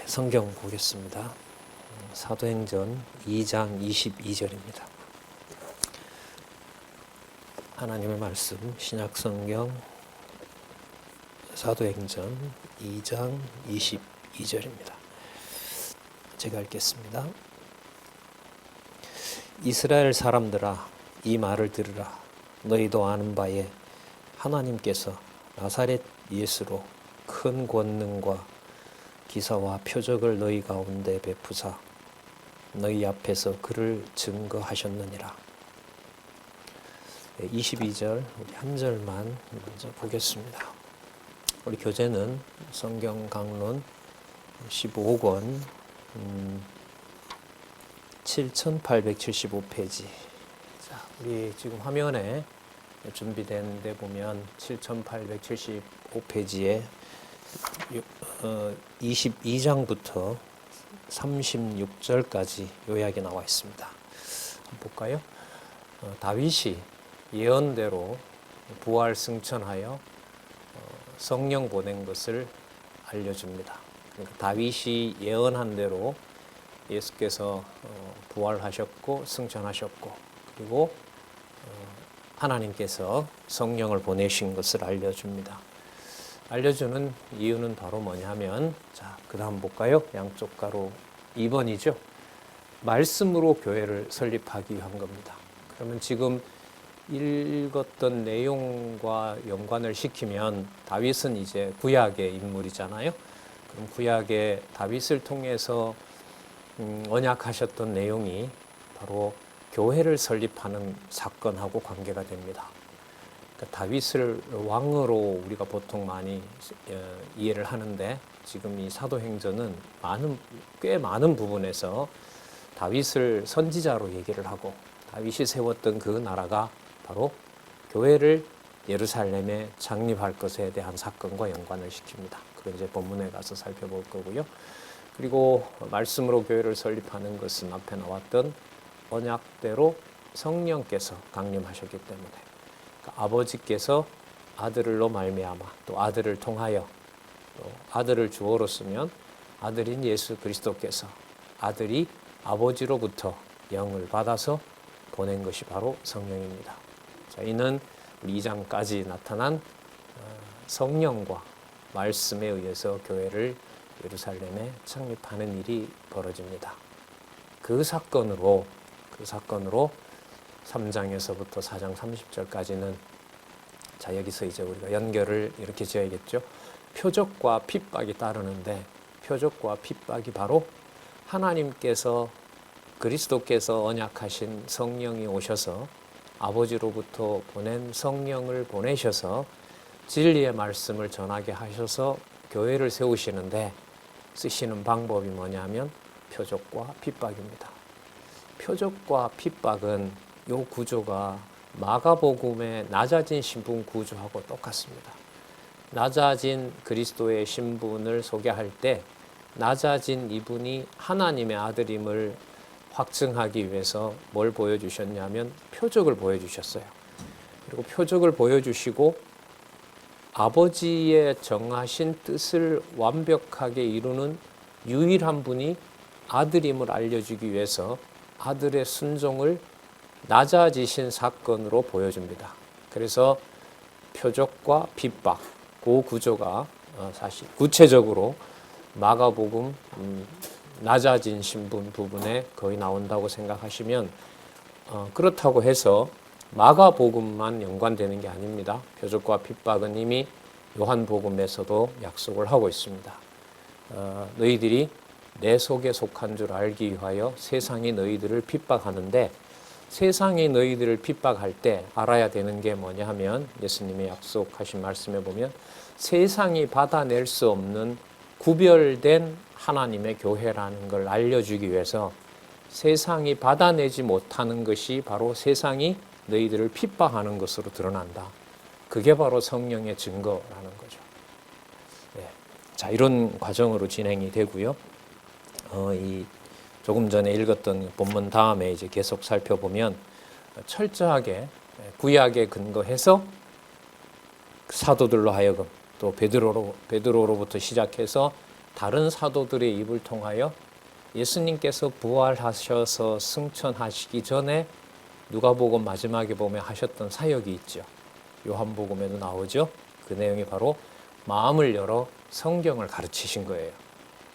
성경 보겠습니다. 사도행전 2장 22절입니다. 하나님의 말씀 신약성경 사도행전 2장 22절입니다. 제가 읽겠습니다. 이스라엘 사람들아, 이 말을 들으라. 너희도 아는 바에 하나님께서 나사렛 예수로 큰 권능과 기사와 표적을 너희 가운데 베푸사 너희 앞에서 그를 증거하셨느니라. 22절 우리 한 절만 먼저 보겠습니다. 우리 교재는 성경 강론 15권 7875페이지. 자, 우리 지금 화면에 준비된 데 보면 7875페이지에 22장부터 36절까지 요약이 나와 있습니다. 한번 볼까요? 다윗이 예언대로 부활 승천하여 성령 보낸 것을 알려줍니다. 그러니까 다윗이 예언한 대로 예수께서 부활하셨고 승천하셨고 그리고 하나님께서 성령을 보내신 것을 알려줍니다. 알려주는 이유는 바로 뭐냐면, 자, 그 다음 볼까요? 양쪽 가로 2번이죠. 말씀으로 교회를 설립하기 위한 겁니다. 그러면 지금 읽었던 내용과 연관을 시키면 다윗은 이제 구약의 인물이잖아요. 그럼 구약의 다윗을 통해서 언약하셨던 내용이 바로 교회를 설립하는 사건하고 관계가 됩니다. 다윗을 왕으로 우리가 보통 많이 이해를 하는데 지금 이 사도행전은 꽤 많은 부분에서 다윗을 선지자로 얘기를 하고 다윗이 세웠던 그 나라가 바로 교회를 예루살렘에 창립할 것에 대한 사건과 연관을 시킵니다. 그걸 이제 본문에 가서 살펴볼 거고요. 그리고 말씀으로 교회를 설립하는 것은 앞에 나왔던 언약대로 성령께서 강림하셨기 때문에 아버지께서 아들로 말미암아 또 아들을 통하여 또 아들을 주어로 쓰면 아들인 예수 그리스도께서 아들이 아버지로부터 영을 받아서 보낸 것이 바로 성령입니다. 자, 이는 우리 2장까지 나타난 성령과 말씀에 의해서 교회를 예루살렘에 창립하는 일이 벌어집니다. 그 사건으로 3장에서부터 4장 30절까지는 자, 여기서 이제 우리가 연결을 이렇게 지어야겠죠. 표적과 핍박이 따르는데 표적과 핍박이 바로 하나님께서 그리스도께서 언약하신 성령이 오셔서 아버지로부터 보낸 성령을 보내셔서 진리의 말씀을 전하게 하셔서 교회를 세우시는데 쓰시는 방법이 뭐냐면 표적과 핍박입니다. 표적과 핍박은 이 구조가 마가복음의 낮아진 신분 구조하고 똑같습니다. 낮아진 그리스도의 신분을 소개할 때 낮아진 이분이 하나님의 아들임을 확증하기 위해서 뭘 보여주셨냐면 표적을 보여주셨어요. 그리고 표적을 보여주시고 아버지의 정하신 뜻을 완벽하게 이루는 유일한 분이 아들임을 알려주기 위해서 아들의 순종을 낮아지신 사건으로 보여줍니다. 그래서 표적과 핍박, 그 구조가 사실 구체적으로 마가복음 낮아진 신분 부분에 거의 나온다고 생각하시면 그렇다고 해서 마가복음만 연관되는 게 아닙니다. 표적과 핍박은 이미 요한복음에서도 약속을 하고 있습니다. 너희들이 내 속에 속한 줄 알기 위하여 세상이 너희들을 핍박하는데 세상이 너희들을 핍박할 때 알아야 되는 게 뭐냐 하면 예수님의 약속하신 말씀에 보면 세상이 받아낼 수 없는 구별된 하나님의 교회라는 걸 알려주기 위해서 세상이 받아내지 못하는 것이 바로 세상이 너희들을 핍박하는 것으로 드러난다. 그게 바로 성령의 증거라는 거죠. 네. 자, 이런 과정으로 진행이 되고요. 조금 전에 읽었던 본문 다음에 이제 계속 살펴보면 철저하게 구약에 근거해서 사도들로 하여금 또 베드로로부터 시작해서 다른 사도들의 입을 통하여 예수님께서 부활하셔서 승천하시기 전에 누가복음 마지막에 보면 하셨던 사역이 있죠. 요한복음에도 나오죠. 그 내용이 바로 마음을 열어 성경을 가르치신 거예요.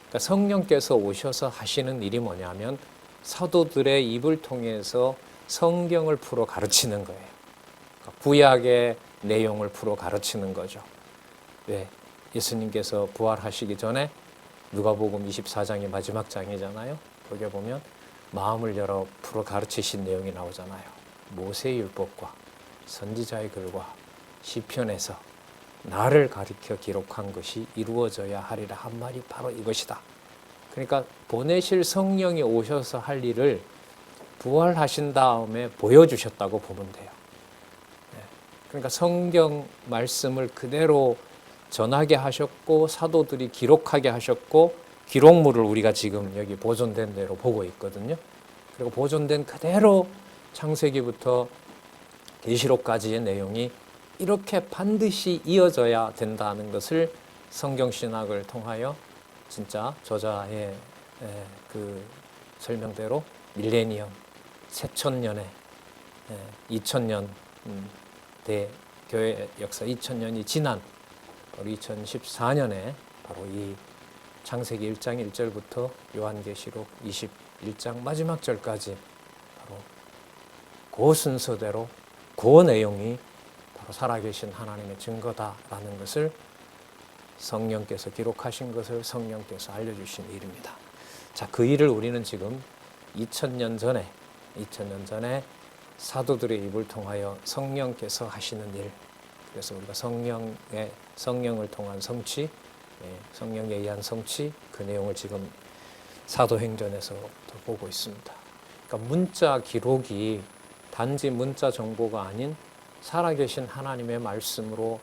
그러니까 성령께서 오셔서 하시는 일이 뭐냐면 사도들의 입을 통해서 성경을 풀어 가르치는 거예요. 그러니까 구약의 내용을 풀어 가르치는 거죠. 왜? 예수님께서 부활하시기 전에 누가복음 24장이 마지막 장이잖아요. 거기에 보면 마음을 열어 풀어 가르치신 내용이 나오잖아요. 모세의 율법과 선지자의 글과 시편에서 나를 가리켜 기록한 것이 이루어져야 하리라 한 말이 바로 이것이다. 그러니까 보내실 성령이 오셔서 할 일을 부활하신 다음에 보여주셨다고 보면 돼요. 그러니까 성경 말씀을 그대로 전하게 하셨고 사도들이 기록하게 하셨고 기록물을 우리가 지금 여기 보존된 대로 보고 있거든요. 그리고 보존된 그대로 창세기부터 계시록까지의 내용이 이렇게 반드시 이어져야 된다는 것을 성경신학을 통하여 진짜 저자의 그 설명대로 밀레니엄, 새천년에 2000년 대 교회 역사 2000년이 지난 바로 2014년에 바로 이 창세기 1장 1절부터 요한계시록 21장 마지막 절까지 바로 그 순서대로 그 내용이 바로 살아계신 하나님의 증거다라는 것을 성령께서 기록하신 것을 성령께서 알려주신 일입니다. 자, 그 일을 우리는 지금 2000년 전에 사도들의 입을 통하여 성령께서 하시는 일, 그래서 우리가 성령을 통한 성취, 성령에 의한 성취, 그 내용을 지금 사도행전에서 보고 있습니다. 그러니까 문자 기록이 단지 문자 정보가 아닌 살아계신 하나님의 말씀으로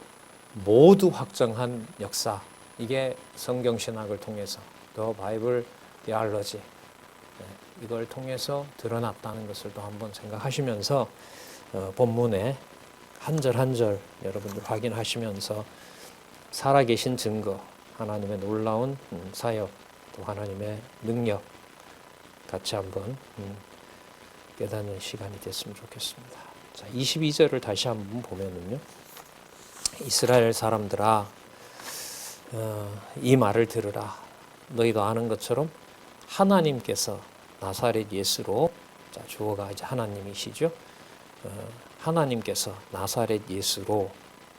모두 확정한 역사, 이게 성경신학을 통해서 더 바이블 디알러지, 이걸 통해서 드러났다는 것을 또 한번 생각하시면서 본문에 한 절 한 절 여러분들 확인하시면서 살아계신 증거, 하나님의 놀라운 사역, 또 하나님의 능력 같이 한번 깨닫는 시간이 됐으면 좋겠습니다. 자, 22절을 다시 한번 보면은요. 이스라엘 사람들아, 이 말을 들으라. 너희도 아는 것처럼 하나님께서 나사렛 예수로, 자, 주어가 이제 하나님이시죠. 하나님께서 나사렛 예수로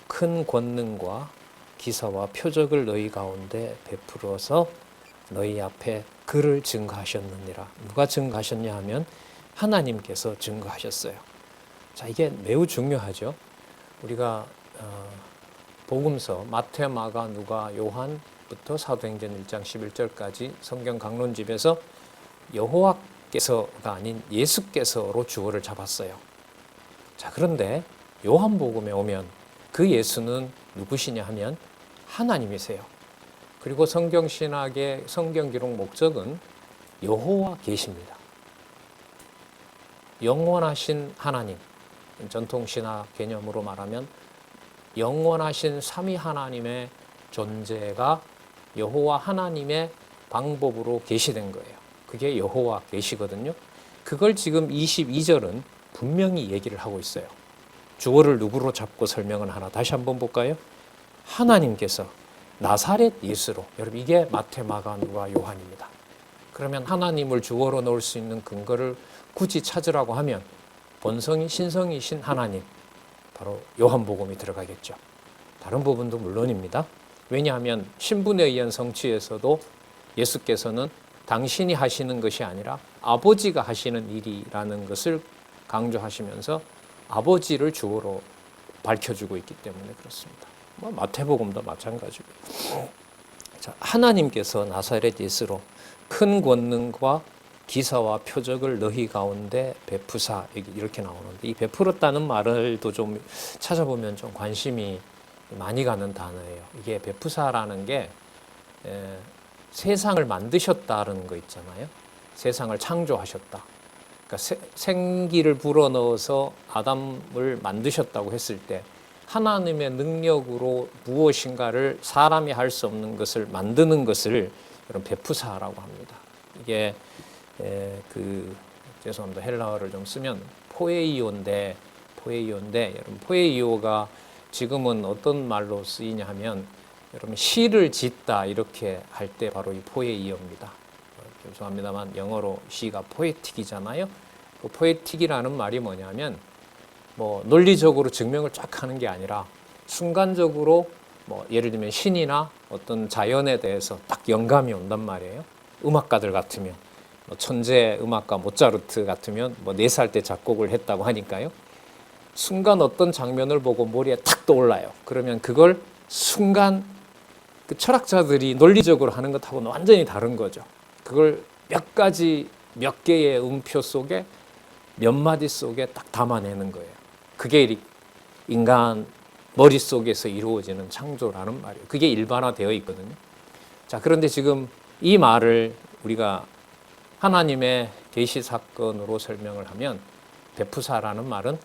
큰 권능과 기사와 표적을 너희 가운데 베풀어서 너희 앞에 그를 증거하셨느니라. 누가 증거하셨냐 하면 하나님께서 증거하셨어요. 자, 이게 매우 중요하죠. 우리가 복음서 마태, 마가, 누가, 요한부터 사도행전 1장 11절까지 성경 강론집에서 여호와께서가 아닌 예수께서로 주어를 잡았어요. 자, 그런데 요한복음에 오면 그 예수는 누구시냐 하면 하나님이세요. 그리고 성경신학의 성경 기록 목적은 여호와 계십니다. 영원하신 하나님, 전통신학 개념으로 말하면 영원하신 삼위 하나님의 존재가 여호와 하나님의 방법으로 계시된 거예요. 그게 여호와 계시거든요. 그걸 지금 22절은 분명히 얘기를 하고 있어요. 주어를 누구로 잡고 설명을 하나 다시 한번 볼까요? 하나님께서 나사렛 예수로, 여러분 이게 마태, 마가, 누가, 요한입니다. 그러면 하나님을 주어로 넣을 수 있는 근거를 굳이 찾으라고 하면 본성이 신성이신 하나님, 바로 요한복음이 들어가겠죠. 다른 부분도 물론입니다. 왜냐하면 신분에 의한 성취에서도 예수께서는 당신이 하시는 것이 아니라 아버지가 하시는 일이라는 것을 강조하시면서 아버지를 주어로 밝혀주고 있기 때문에 그렇습니다. 마태복음도 마찬가지고요. 자, 하나님께서 나사렛 예수로 큰 권능과 기사와 표적을 너희 가운데 베푸사, 이렇게 나오는데 이 베풀었다는 말을도 좀 찾아보면 좀 관심이 많이 가는 단어예요. 이게 베푸사라는 게 세상을 만드셨다는 거 있잖아요. 세상을 창조하셨다. 그러니까 생기를 불어넣어서 아담을 만드셨다고 했을 때 하나님의 능력으로 무엇인가를 사람이 할 수 없는 것을 만드는 것을 이런 베푸사라고 합니다. 이게 죄송합니다. 헬라어를 좀 쓰면 포에이오인데 여러분 포에이오가 지금은 어떤 말로 쓰이냐 하면 여러분 시를 짓다 이렇게 할 때 바로 이 포에이오입니다. 죄송합니다만 영어로 시가 포에틱이잖아요. 그 포에틱이라는 말이 뭐냐면 뭐 논리적으로 증명을 쫙 하는 게 아니라 순간적으로 뭐 예를 들면 신이나 어떤 자연에 대해서 딱 영감이 온단 말이에요. 음악가들 같으면 뭐 천재 음악가 모차르트 같으면 뭐 4살 때 작곡을 했다고 하니까요. 순간 어떤 장면을 보고 머리에 탁 떠올라요. 그러면 그걸 순간 그 철학자들이 논리적으로 하는 것하고는 완전히 다른 거죠. 그걸 몇 개의 음표 속에 몇 마디 속에 딱 담아내는 거예요. 그게 인간 머릿속에서 이루어지는 창조라는 말이에요. 그게 일반화되어 있거든요. 자, 그런데 지금 이 말을 우리가 하나님의 계시 사건으로 설명을 하면 베푸사라는 말은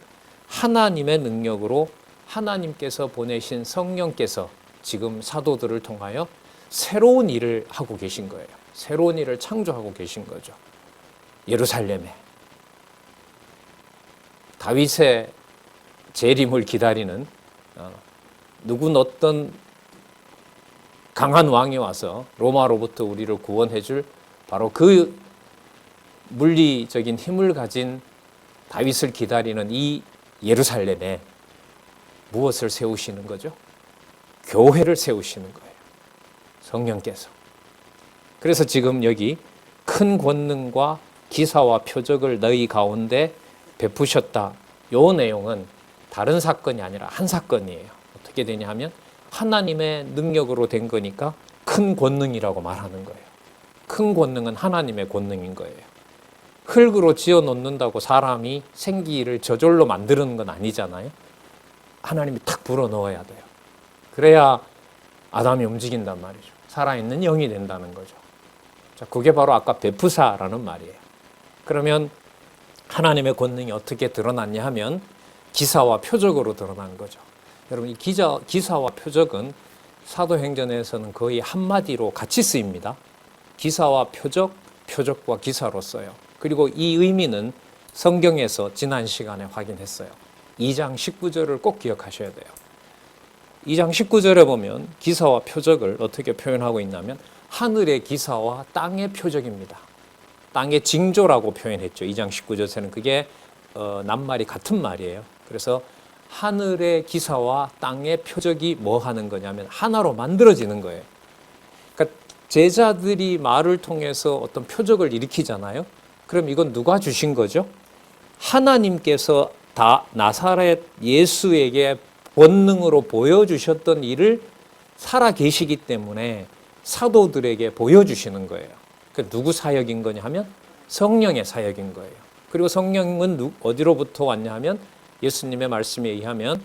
하나님의 능력으로 하나님께서 보내신 성령께서 지금 사도들을 통하여 새로운 일을 하고 계신 거예요. 새로운 일을 창조하고 계신 거죠. 예루살렘에 다윗의 재림을 기다리는 누군 어떤 강한 왕이 와서 로마로부터 우리를 구원해 줄 바로 그 물리적인 힘을 가진 다윗을 기다리는 이 예루살렘에 무엇을 세우시는 거죠? 교회를 세우시는 거예요. 성령께서. 그래서 지금 여기 큰 권능과 기사와 표적을 너희 가운데 베푸셨다. 요 내용은 다른 사건이 아니라 한 사건이에요. 어떻게 되냐 하면 하나님의 능력으로 된 거니까 큰 권능이라고 말하는 거예요. 큰 권능은 하나님의 권능인 거예요. 흙으로 지어 놓는다고 사람이 생기를 저절로 만드는 건 아니잖아요. 하나님이 탁 불어 넣어야 돼요. 그래야 아담이 움직인단 말이죠. 살아있는 영이 된다는 거죠. 자, 그게 바로 아까 베푸사라는 말이에요. 그러면 하나님의 권능이 어떻게 드러났냐 하면 기사와 표적으로 드러난 거죠. 여러분, 이 기사와 표적은 사도행전에서는 거의 한마디로 같이 쓰입니다. 기사와 표적, 표적과 기사로 써요. 그리고 이 의미는 성경에서 지난 시간에 확인했어요. 2장 19절을 꼭 기억하셔야 돼요. 2장 19절에 보면 기사와 표적을 어떻게 표현하고 있냐면 하늘의 기사와 땅의 표적입니다. 땅의 징조라고 표현했죠. 2장 19절에는 그게 낱말이 같은 말이에요. 그래서 하늘의 기사와 땅의 표적이 뭐 하는 거냐면 하나로 만들어지는 거예요. 그러니까 제자들이 말을 통해서 어떤 표적을 일으키잖아요. 그럼 이건 누가 주신 거죠? 하나님께서 다 나사렛 예수에게 본능으로 보여주셨던 일을 살아 계시기 때문에 사도들에게 보여주시는 거예요. 그 누구 사역인 거냐 하면 성령의 사역인 거예요. 그리고 성령은 어디로부터 왔냐 하면 예수님의 말씀에 의하면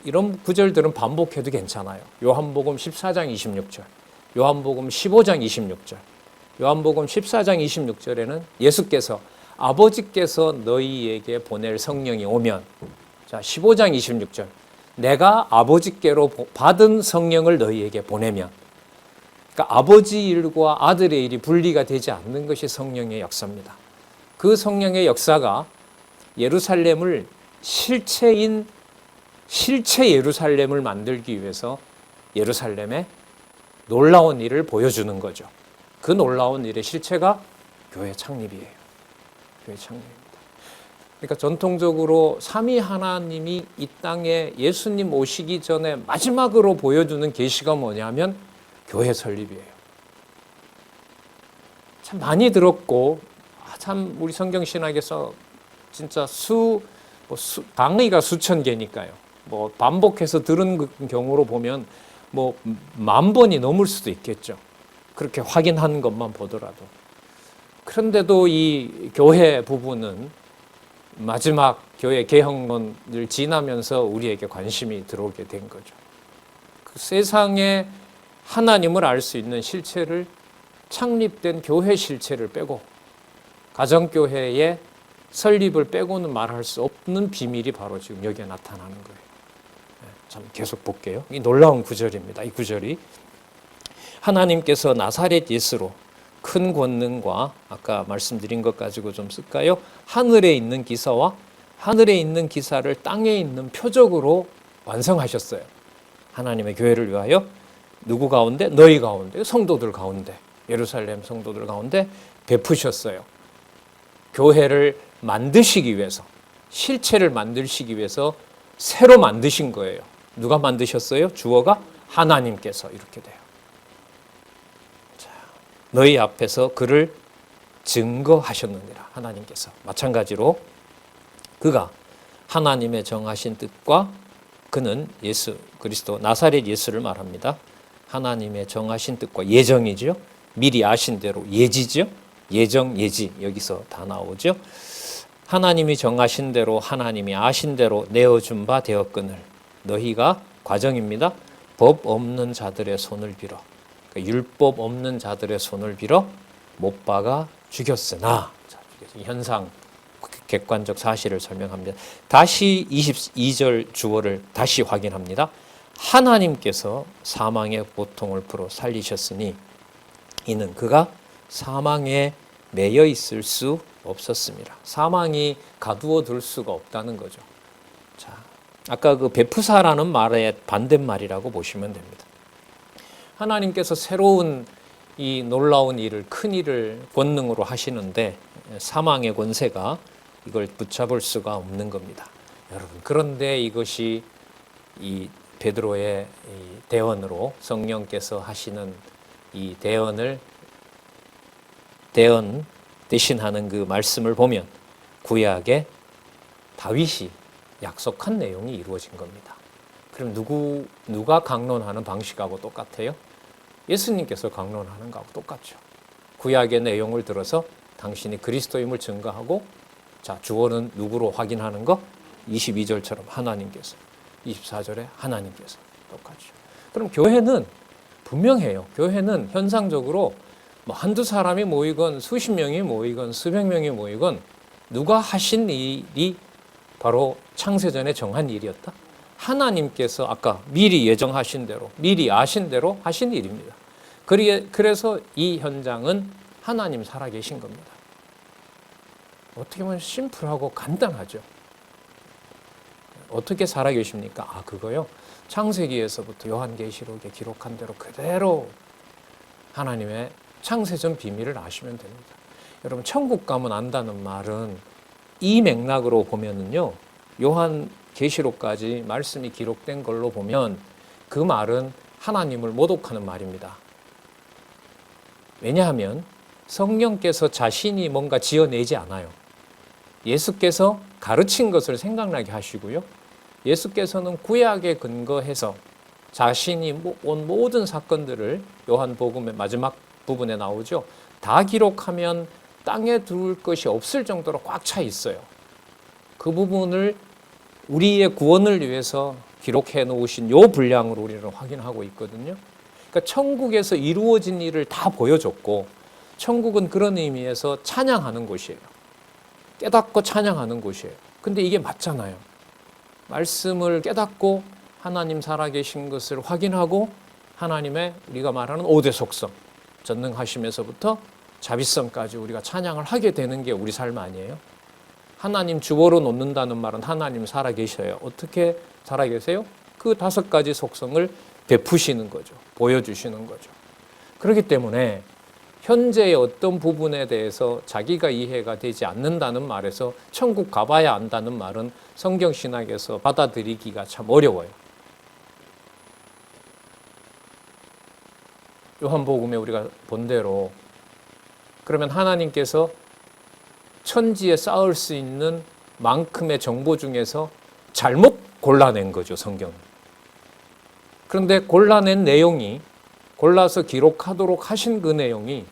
이런 구절들은 반복해도 괜찮아요. 요한복음 14장 26절, 요한복음 15장 26절, 요한복음 14장 26절에는 예수께서 아버지께서 너희에게 보낼 성령이 오면, 자 15장 26절, 내가 아버지께로 받은 성령을 너희에게 보내면, 그러니까 아버지 일과 아들의 일이 분리가 되지 않는 것이 성령의 역사입니다. 그 성령의 역사가 예루살렘을 실체 예루살렘을 만들기 위해서 예루살렘에 놀라운 일을 보여주는 거죠. 그 놀라운 일의 실체가 교회 창립이에요. 교회 창립입니다. 그러니까 전통적으로 삼위 하나님이 이 땅에 예수님 오시기 전에 마지막으로 보여주는 계시가 뭐냐면 교회 설립이에요. 참 많이 들었고 참 우리 성경신학에서 진짜 강의가 수천 개니까요. 뭐 반복해서 들은 경우로 보면 뭐 10,000번이 넘을 수도 있겠죠. 그렇게 확인한 것만 보더라도. 그런데도 이 교회 부분은 마지막 교회 개혁론을 지나면서 우리에게 관심이 들어오게 된 거죠. 그 세상에 하나님을 알 수 있는 실체를 창립된 교회 실체를 빼고 가정교회의 설립을 빼고는 말할 수 없는 비밀이 바로 지금 여기에 나타나는 거예요. 참 계속 볼게요. 이 놀라운 구절입니다. 이 구절이 하나님께서 나사렛 예수로 큰 권능과 아까 말씀드린 것 가지고 좀 쓸까요? 하늘에 있는 기사와 하늘에 있는 기사를 땅에 있는 표적으로 완성하셨어요. 하나님의 교회를 위하여 누구 가운데? 너희 가운데, 성도들 가운데, 예루살렘 성도들 가운데 베푸셨어요. 교회를 만드시기 위해서, 실체를 만드시기 위해서 새로 만드신 거예요. 누가 만드셨어요? 주어가 하나님께서. 이렇게 돼요. 자, 너희 앞에서 그를 증거하셨느니라. 하나님께서. 마찬가지로 그가 하나님의 정하신 뜻과 그는 예수 그리스도 나사렛 예수를 말합니다. 하나님의 정하신 뜻과 예정이죠. 미리 아신 대로 예지죠. 예정, 예지 여기서 다 나오죠. 하나님이 정하신 대로 하나님이 아신 대로 내어준 바 되었거늘 너희가 과정입니다. 법 없는 자들의 손을 빌어 그러니까 율법 없는 자들의 손을 빌어 못 박아 죽였으나 자, 현상 객관적 사실을 설명합니다. 다시 22절 주어를 다시 확인합니다. 하나님께서 사망의 고통을 풀어 살리셨으니 이는 그가 사망에 매여 있을 수 없었습니다. 사망이 가두어 둘 수가 없다는 거죠. 자, 아까 그 베푸사라는 말의 반대말이라고 보시면 됩니다. 하나님께서 새로운 이 놀라운 일을 큰 일을 권능으로 하시는데 사망의 권세가 이걸 붙잡을 수가 없는 겁니다. 여러분 그런데 이것이 이 베드로의 이 대언으로 성령께서 하시는 이 대언 대신하는 그 말씀을 보면 구약에 다윗이 약속한 내용이 이루어진 겁니다. 그럼 누가 강론하는 방식하고 똑같아요? 예수님께서 강론하는 것하고 똑같죠. 구약의 내용을 들어서 당신이 그리스도임을 증거하고 자, 주어는 누구로 확인하는 거? 22절처럼 하나님께서 24절에 하나님께서 똑같죠. 그럼 교회는 분명해요. 교회는 현상적으로 뭐 한두 사람이 모이건 수십 명이 모이건 수백 명이 모이건 누가 하신 일이 바로 창세전에 정한 일이었다. 하나님께서 아까 미리 예정하신 대로 미리 아신 대로 하신 일입니다. 그래서 이 현장은 하나님 살아계신 겁니다. 어떻게 보면 심플하고 간단하죠. 어떻게 살아계십니까? 아, 그거요. 창세기에서부터 요한계시록에 기록한 대로 그대로 하나님의 창세전 비밀을 아시면 됩니다. 여러분 천국 가면 안다는 말은 이 맥락으로 보면은요. 요한계시록까지 말씀이 기록된 걸로 보면 그 말은 하나님을 모독하는 말입니다. 왜냐하면 성령께서 자신이 뭔가 지어내지 않아요. 예수께서 가르친 것을 생각나게 하시고요. 예수께서는 구약에 근거해서 자신이 온 모든 사건들을 요한복음의 마지막 부분에 나오죠. 다 기록하면 땅에 둘 것이 없을 정도로 꽉 차 있어요. 그 부분을 우리의 구원을 위해서 기록해 놓으신 요 분량으로 우리는 확인하고 있거든요. 그러니까 천국에서 이루어진 일을 다 보여줬고 천국은 그런 의미에서 찬양하는 곳이에요. 깨닫고 찬양하는 곳이에요. 근데 이게 맞잖아요. 말씀을 깨닫고 하나님 살아계신 것을 확인하고 하나님의 우리가 말하는 5대 속성, 전능하심에서부터 자비성까지 우리가 찬양을 하게 되는 게 우리 삶 아니에요? 하나님 주어로 놓는다는 말은 하나님 살아계셔요. 어떻게 살아계세요? 그 5가지 속성을 베푸시는 거죠. 보여주시는 거죠. 그렇기 때문에 현재의 어떤 부분에 대해서 자기가 이해가 되지 않는다는 말에서 천국 가봐야 안다는 말은 성경신학에서 받아들이기가 참 어려워요. 요한복음에 우리가 본 대로 그러면 하나님께서 천지에 쌓을 수 있는 만큼의 정보 중에서 잘못 골라낸 거죠, 성경은. 그런데 골라낸 내용이 골라서 기록하도록 하신 그 내용이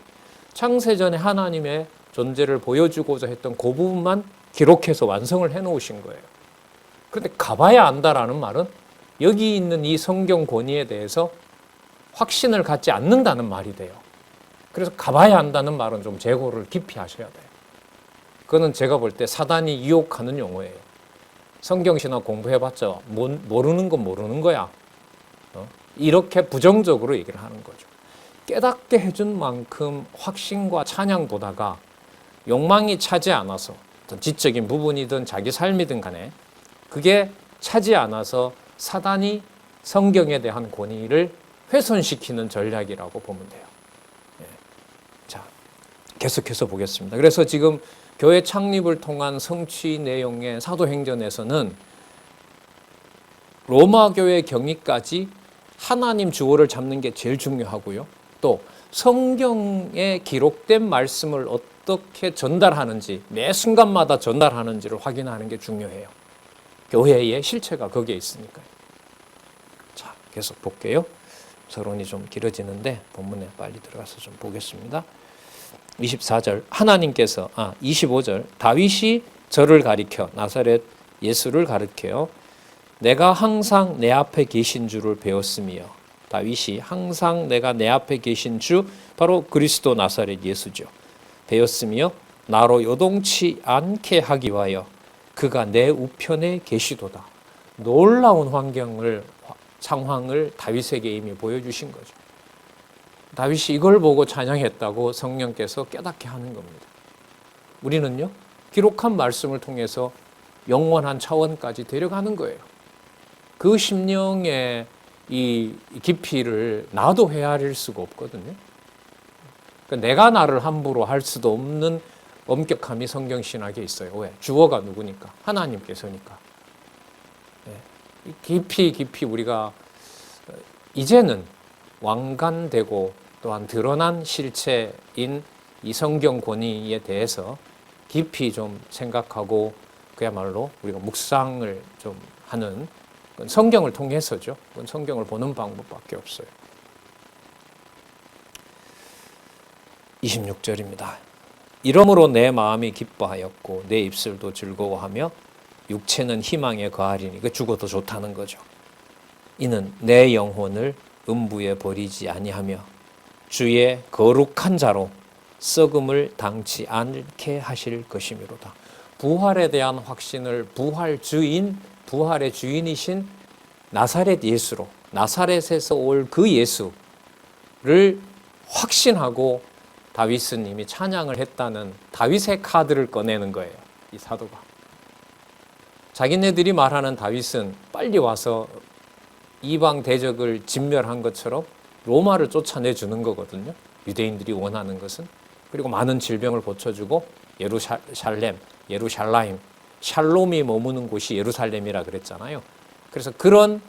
창세전에 하나님의 존재를 보여주고자 했던 그 부분만 기록해서 완성을 해놓으신 거예요. 그런데 가봐야 안다라는 말은 여기 있는 이 성경 권위에 대해서 확신을 갖지 않는다는 말이 돼요. 그래서 가봐야 한다는 말은 좀 재고를 깊이 하셔야 돼요. 그거는 제가 볼 때 사단이 유혹하는 용어예요. 성경신학 공부해봤자 모르는 건 모르는 거야. 이렇게 부정적으로 얘기를 하는 거죠. 깨닫게 해준 만큼 확신과 찬양보다가 욕망이 차지 않아서 어떤 지적인 부분이든 자기 삶이든 간에 그게 차지 않아서 사단이 성경에 대한 권위를 훼손시키는 전략이라고 보면 돼요. 자, 계속해서 보겠습니다. 그래서 지금 교회 창립을 통한 성취 내용의 사도행전에서는 로마 교회 경위까지 하나님 주어를 잡는 게 제일 중요하고요. 또 성경에 기록된 말씀을 어떻게 전달하는지, 매 순간마다 전달하는지를 확인하는 게 중요해요. 교회의 실체가 거기에 있으니까요. 자, 계속 볼게요. 서론이 좀 길어지는데 본문에 빨리 들어가서 좀 보겠습니다. 24절 25절 다윗이 저를 가리켜 나사렛 예수를 가리켜 내가 항상 내 앞에 계신 주를 배웠으며, 다윗이 항상 내가 내 앞에 계신 주 바로 그리스도 나사렛 예수죠. 배웠으며 나로 요동치 않게 하기 위하여 그가 내 우편에 계시도다. 놀라운 상황을 다윗에게 이미 보여주신 거죠. 다윗이 이걸 보고 찬양했다고 성령께서 깨닫게 하는 겁니다. 우리는요, 기록한 말씀을 통해서 영원한 차원까지 데려가는 거예요. 그 심령의 이 깊이를 나도 헤아릴 수가 없거든요. 그러니까 내가 나를 함부로 할 수도 없는 엄격함이 성경신학에 있어요. 왜? 주어가 누구니까? 하나님께서니까. 깊이 우리가 이제는 완간되고 또한 드러난 실체인 이 성경 권위에 대해서 깊이 좀 생각하고 그야말로 우리가 묵상을 좀 하는, 성경을 통해서죠. 그건 성경을 보는 방법밖에 없어요. 26절입니다. 이러므로 내 마음이 기뻐하였고 내 입술도 즐거워하며 육체는 희망에 거하리니, 그 죽어도 좋다는 거죠. 이는 내 영혼을 음부에 버리지 아니하며 주의 거룩한 자로 썩음을 당치 않게 하실 것이미로다. 부활에 대한 확신을 부활의 주인이신 나사렛 예수로, 나사렛에서 올 그 예수를 확신하고 다윗은 이미 찬양을 했다는 다윗의 카드를 꺼내는 거예요. 이 사도가. 자기네들이 말하는 다윗은 빨리 와서 이방 대적을 진멸한 것처럼 로마를 쫓아내주는 거거든요. 유대인들이 원하는 것은. 그리고 많은 질병을 고쳐주고 예루살렘, 샬롬이 머무는 곳이 예루살렘이라 그랬잖아요. 그래서 그런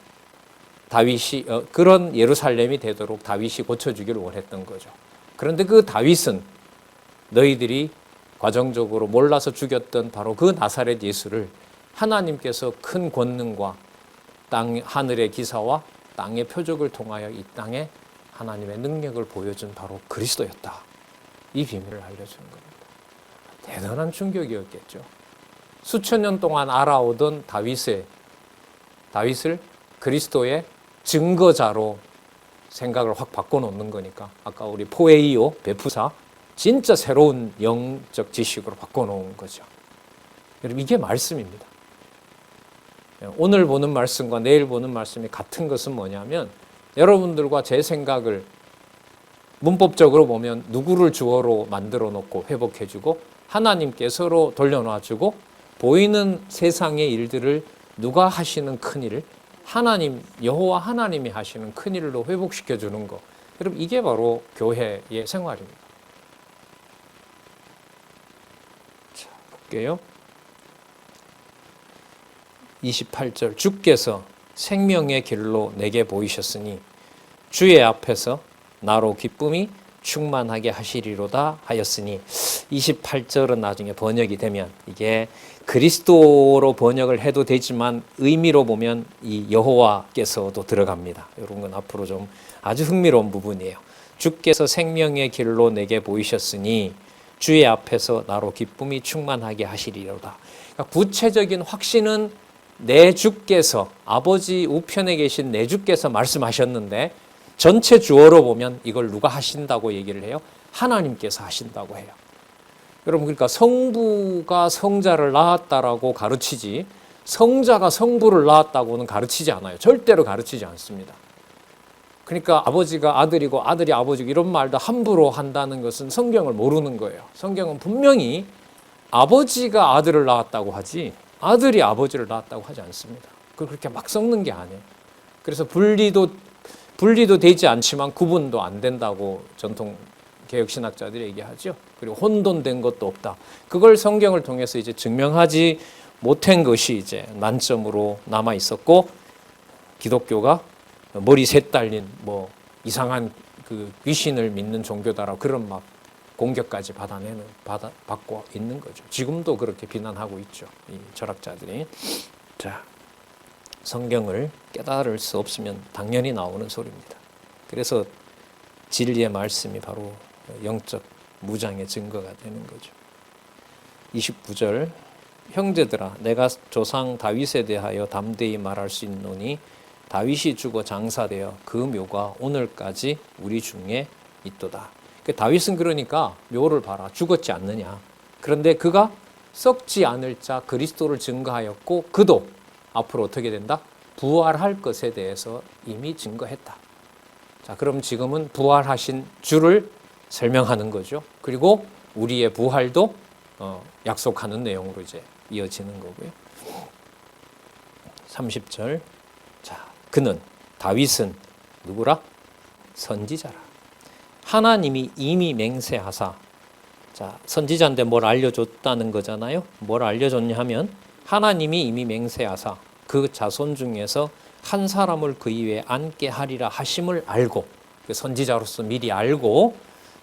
예루살렘이 되도록 다윗이 고쳐주기를 원했던 거죠. 그런데 그 다윗은 너희들이 과정적으로 몰라서 죽였던 바로 그 나사렛 예수를 하나님께서 큰 권능과 하늘의 기사와 땅의 표적을 통하여 이 땅에 하나님의 능력을 보여준 바로 그리스도였다. 이 비밀을 알려주는 겁니다. 대단한 충격이었겠죠. 수천 년 동안 알아오던 다윗을 그리스도의 증거자로 생각을 확 바꿔놓는 거니까, 아까 우리 포에이오 베푸사, 진짜 새로운 영적 지식으로 바꿔놓은 거죠. 여러분, 이게 말씀입니다. 오늘 보는 말씀과 내일 보는 말씀이 같은 것은 뭐냐면, 여러분들과 제 생각을 문법적으로 보면 누구를 주어로 만들어 놓고 회복해주고 하나님께서로 돌려놔주고, 보이는 세상의 일들을 누가 하시는 큰일을 여호와 하나님이 하시는 큰일로 회복시켜 주는 거. 여러분, 이게 바로 교회의 생활입니다. 자, 볼게요. 28절 주께서 생명의 길로 내게 보이셨으니 주의 앞에서 나로 기쁨이 충만하게 하시리로다 하였으니, 28절은 나중에 번역이 되면 이게 그리스도로 번역을 해도 되지만 의미로 보면 이 여호와께서도 들어갑니다. 이런 건 앞으로 좀 아주 흥미로운 부분이에요. 주께서 생명의 길로 내게 보이셨으니 주의 앞에서 나로 기쁨이 충만하게 하시리로다. 그러니까 구체적인 확신은 내 주께서, 아버지 우편에 계신 내 주께서 말씀하셨는데, 전체 주어로 보면 이걸 누가 하신다고 얘기를 해요? 하나님께서 하신다고 해요. 여러분, 그러니까 성부가 성자를 낳았다라고 가르치지 성자가 성부를 낳았다고는 가르치지 않아요. 절대로 가르치지 않습니다. 그러니까 아버지가 아들이고 아들이 아버지고 이런 말도 함부로 한다는 것은 성경을 모르는 거예요. 성경은 분명히 아버지가 아들을 낳았다고 하지 아들이 아버지를 낳았다고 하지 않습니다. 그렇게 막 섞는 게 아니에요. 그래서 분리도 되지 않지만 구분도 안 된다고 전통 개혁신학자들이 얘기하죠. 그리고 혼돈된 것도 없다. 그걸 성경을 통해서 이제 증명하지 못한 것이 이제 난점으로 남아 있었고, 기독교가 머리 셋 달린 뭐 이상한 그 귀신을 믿는 종교다라고 그런 막 공격까지 받고 있는 거죠. 지금도 그렇게 비난하고 있죠, 이 철학자들이. 자, 성경을 깨달을 수 없으면 당연히 나오는 소리입니다. 그래서 진리의 말씀이 바로 영적 무장의 증거가 되는 거죠. 29절, 형제들아 내가 조상 다윗에 대하여 담대히 말할 수 있노니 다윗이 죽어 장사되어 그 묘가 오늘까지 우리 중에 있도다. 다윗은 그러니까 묘를 봐라, 죽었지 않느냐. 그런데 그가 썩지 않을 자 그리스도를 증거하였고 그도 앞으로 어떻게 된다? 부활할 것에 대해서 이미 증거했다. 자, 그럼 지금은 부활하신 주를 설명하는 거죠. 그리고 우리의 부활도 약속하는 내용으로 이제 이어지는 거고요. 30절. 자, 그는 다윗은 누구라? 선지자라. 하나님이 이미 맹세하사, 자, 선지자인데 뭘 알려줬다는 거잖아요. 뭘 알려줬냐 하면 하나님이 이미 맹세하사 그 자손 중에서 한 사람을 그 위에 앉게 하리라 하심을 알고, 선지자로서 미리 알고,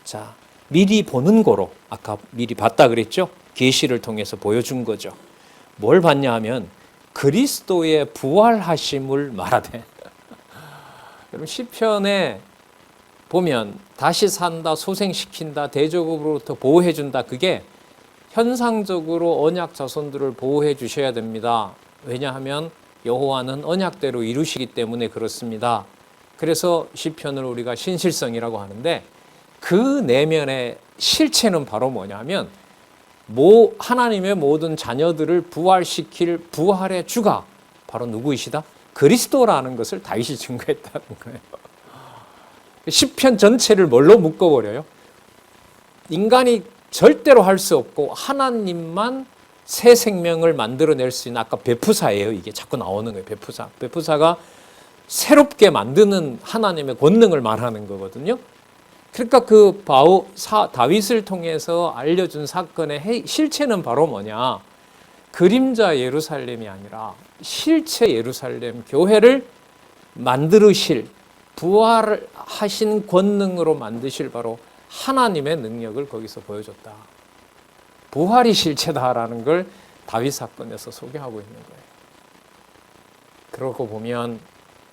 자, 미리 보는 거로, 아까 미리 봤다 그랬죠? 계시를 통해서 보여준 거죠. 뭘 봤냐 하면 그리스도의 부활하심을 말하되. 여러분 시편에 보면 다시 산다, 소생시킨다, 대적으로부터 보호해준다. 그게 현상적으로 언약 자손들을 보호해 주셔야 됩니다. 왜냐하면 여호와는 언약대로 이루시기 때문에 그렇습니다. 그래서 시편을 우리가 신실성이라고 하는데, 그 내면의 실체는 바로 뭐냐면 하나님의 모든 자녀들을 부활시킬 부활의 주가 바로 누구이시다? 그리스도라는 것을 다윗이 증거했다는 거예요. 시편 전체를 뭘로 묶어버려요? 인간이 절대로 할 수 없고 하나님만 새 생명을 만들어낼 수 있는, 아까 베푸사예요. 이게 자꾸 나오는 거예요. 베푸사가 새롭게 만드는 하나님의 권능을 말하는 거거든요. 그러니까 그 다윗을 통해서 알려준 사건의 실체는 바로 뭐냐? 그림자 예루살렘이 아니라 실체 예루살렘 교회를 만들으실, 부활하신 권능으로 만드실 바로 하나님의 능력을 거기서 보여줬다. 부활이 실체다라는 걸 다윗 사건에서 소개하고 있는 거예요. 그러고 보면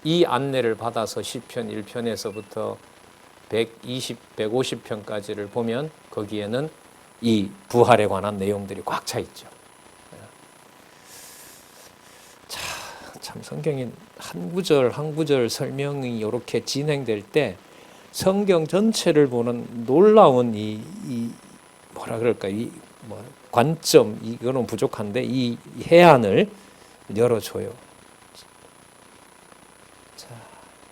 이 안내를 받아서 시편 1편에서부터 150편까지를 보면 거기에는 이 부활에 관한 내용들이 꽉 차 있죠. 자, 참 성경이 한 구절 한 구절 설명이 이렇게 진행될 때 성경 전체를 보는 놀라운 이 뭐라 그럴까, 이 관점, 이거는 부족한데 이 해안을 열어줘요. 자,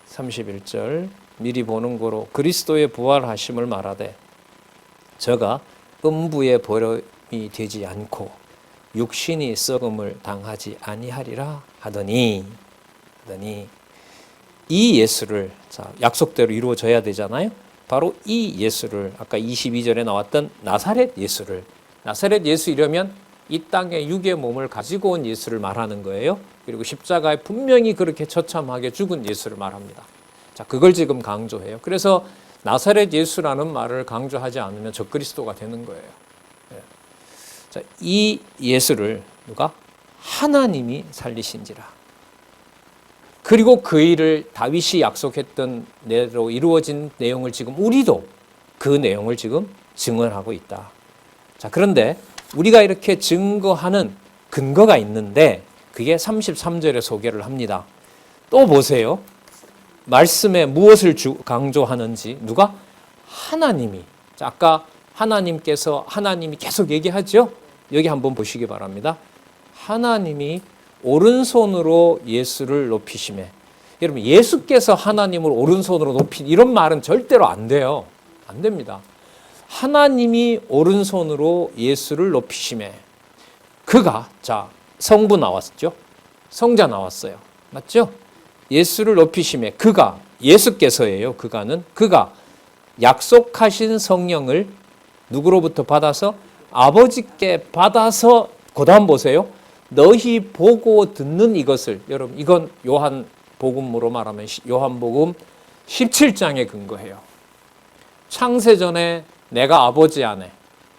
31절. 미리 보는 거로 그리스도의 부활하심을 말하되 저가 음부의 버림이 되지 않고 육신이 썩음을 당하지 아니하리라 하더니 이 예수를, 자, 약속대로 이루어져야 되잖아요. 바로 이 예수를, 아까 22절에 나왔던 나사렛 예수를, 나사렛 예수 이러면 이 땅에 육의 몸을 가지고 온 예수를 말하는 거예요. 그리고 십자가에 분명히 그렇게 처참하게 죽은 예수를 말합니다. 자, 그걸 지금 강조해요. 그래서 나사렛 예수라는 말을 강조하지 않으면 적그리스도가 되는 거예요. 자, 이 예수를 누가? 하나님이 살리신지라. 그리고 그 일을 다윗이 약속했던 대로 이루어진 내용을 지금 우리도 그 내용을 지금 증언하고 있다. 자, 그런데 우리가 이렇게 증거하는 근거가 있는데 그게 33절에 소개를 합니다. 또 보세요. 말씀에 무엇을 강조하는지. 누가? 하나님이. 자, 아까 하나님이 계속 얘기하죠. 여기 한번 보시기 바랍니다. 하나님이 오른손으로 예수를 높이시매. 여러분, 예수께서 하나님을 오른손으로 높인 이런 말은 절대로 안 돼요. 안 됩니다. 하나님이 오른손으로 예수를 높이심에 그가, 자, 성부 나왔죠? 성자 나왔어요. 맞죠? 예수를 높이심에 그가, 예수께서예요. 그가 약속하신 성령을 누구로부터 받아서? 아버지께 받아서, 그 다음 보세요. 너희 보고 듣는 이것을, 여러분, 이건 요한복음으로 말하면 요한복음 17장에 근거해요. 창세전에 내가 아버지 안에,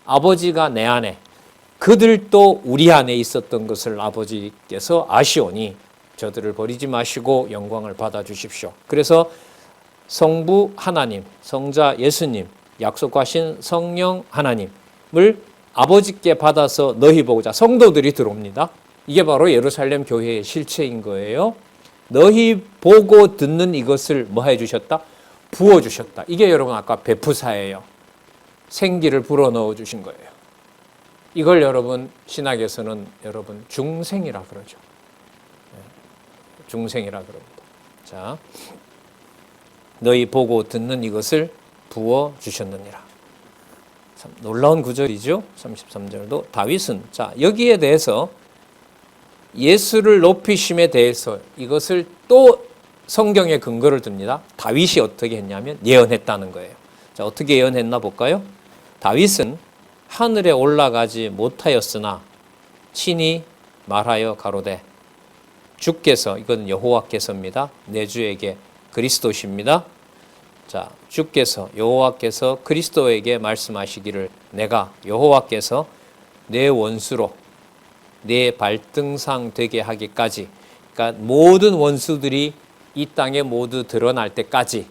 아버지가 내 안에, 그들도 우리 안에 있었던 것을 아버지께서 아시오니 저들을 버리지 마시고 영광을 받아주십시오. 그래서 성부 하나님, 성자 예수님, 약속하신 성령 하나님을 아버지께 받아서 너희 보고자, 성도들이 들어옵니다. 이게 바로 예루살렘 교회의 실체인 거예요. 너희 보고 듣는 이것을 뭐 해주셨다? 부어주셨다. 이게 여러분 아까 베푸사예요. 생기를 불어넣어 주신 거예요. 이걸 여러분 신학에서는 여러분 중생이라 그러죠. 중생이라 그럽니다. 자, 너희 보고 듣는 이것을 부어 주셨느니라. 참 놀라운 구절이죠. 33절도 다윗은, 자, 여기에 대해서 예수를 높이심에 대해서 이것을 또 성경에 근거를 듭니다. 다윗이 어떻게 했냐면 예언했다는 거예요. 자, 어떻게 예언했나 볼까요? 다윗은 하늘에 올라가지 못하였으나 친히 말하여 가로되 주께서, 이건 여호와께서입니다. 내 주에게 그리스도십니다. 자, 주께서, 여호와께서 그리스도에게 말씀하시기를 내가 여호와께서 내 원수로 내 발등상 되게 하기까지, 그러니까 모든 원수들이 이 땅에 모두 드러날 때까지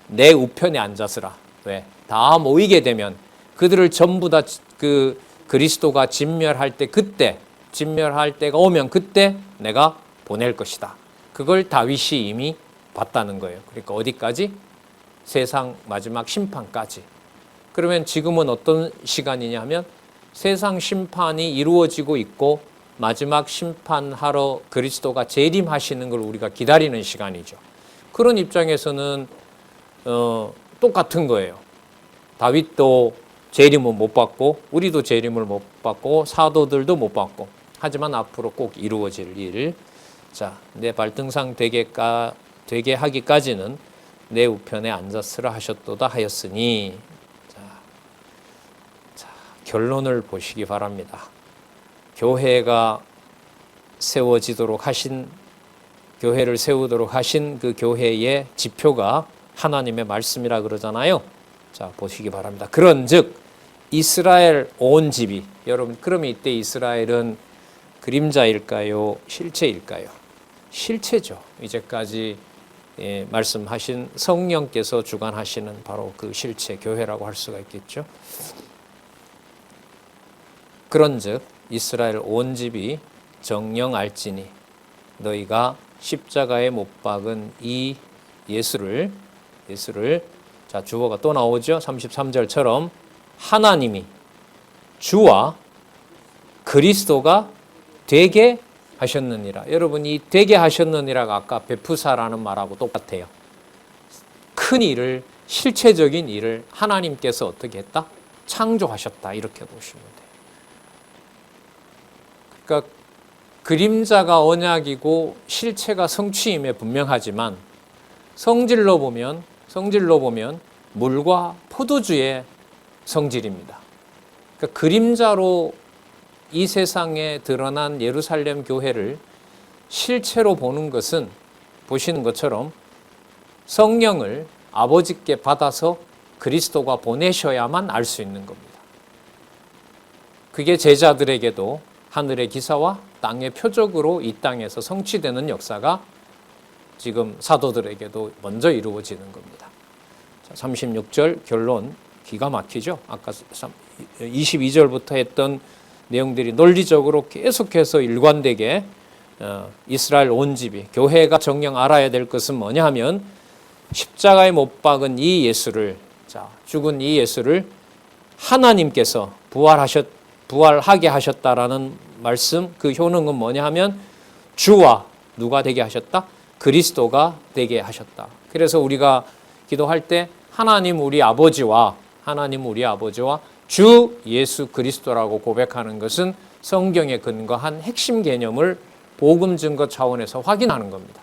내 우편에 앉았으라. 왜? 다 모이게 되면 그들을 전부 다 그 그리스도가 진멸할 때, 그때 진멸할 때가 오면 그때 내가 보낼 것이다. 그걸 다윗이 이미 봤다는 거예요. 그러니까 어디까지? 세상 마지막 심판까지. 그러면 지금은 어떤 시간이냐 하면 세상 심판이 이루어지고 있고 마지막 심판하러 그리스도가 재림하시는 걸 우리가 기다리는 시간이죠. 그런 입장에서는 똑같은 거예요. 다윗도 재림은 못 받고 우리도 재림을 못 받고 사도들도 못 받고, 하지만 앞으로 꼭 이루어질 일, 자, 내 발등상 되게 하기까지는 내 우편에 앉았으라 하셨도다 하였으니, 자, 결론을 보시기 바랍니다. 교회가 세워지도록 하신, 교회를 세우도록 하신 그 교회의 지표가 하나님의 말씀이라 그러잖아요. 자, 보시기 바랍니다. 그런즉 이스라엘 온 집이, 여러분, 그러면 이때 이스라엘은 그림자일까요? 실체일까요? 실체죠. 이제까지 말씀하신 성령께서 주관하시는 바로 그 실체, 교회라고 할 수가 있겠죠. 그런즉 이스라엘 온 집이 정령 알지니 너희가 십자가에 못 박은 이 예수를, 자, 주어가 또 나오죠. 33절처럼 하나님이 주와 그리스도가 되게 하셨느니라. 여러분, 이 되게 하셨느니라가 아까 베푸사라는 말하고 똑같아요. 큰 일을, 실체적인 일을 하나님께서 어떻게 했다? 창조하셨다. 이렇게 보시면 돼요. 그러니까 그림자가 언약이고 실체가 성취임에 분명하지만 성질로 보면 물과 포도주의 성질입니다. 그러니까 그림자로 이 세상에 드러난 예루살렘 교회를 실체로 보는 것은, 보시는 것처럼 성령을 아버지께 받아서 그리스도가 보내셔야만 알 수 있는 겁니다. 그게 제자들에게도 하늘의 기사와 땅의 표적으로 이 땅에서 성취되는 역사가 지금 사도들에게도 먼저 이루어지는 겁니다. 36절 결론 기가 막히죠. 아까 22절부터 했던 내용들이 논리적으로 계속해서 일관되게 이스라엘 온 집이, 교회가 정녕 알아야 될 것은 뭐냐 하면 십자가에 못 박은 이 예수를, 자, 죽은 이 예수를 하나님께서 부활하게 하셨다라는 말씀, 그 효능은 뭐냐 하면 주와 누가 되게 하셨다? 그리스도가 되게 하셨다. 그래서 우리가 기도할 때 하나님 우리 아버지와 주 예수 그리스도라고 고백하는 것은 성경에 근거한 핵심 개념을 복음 증거 차원에서 확인하는 겁니다.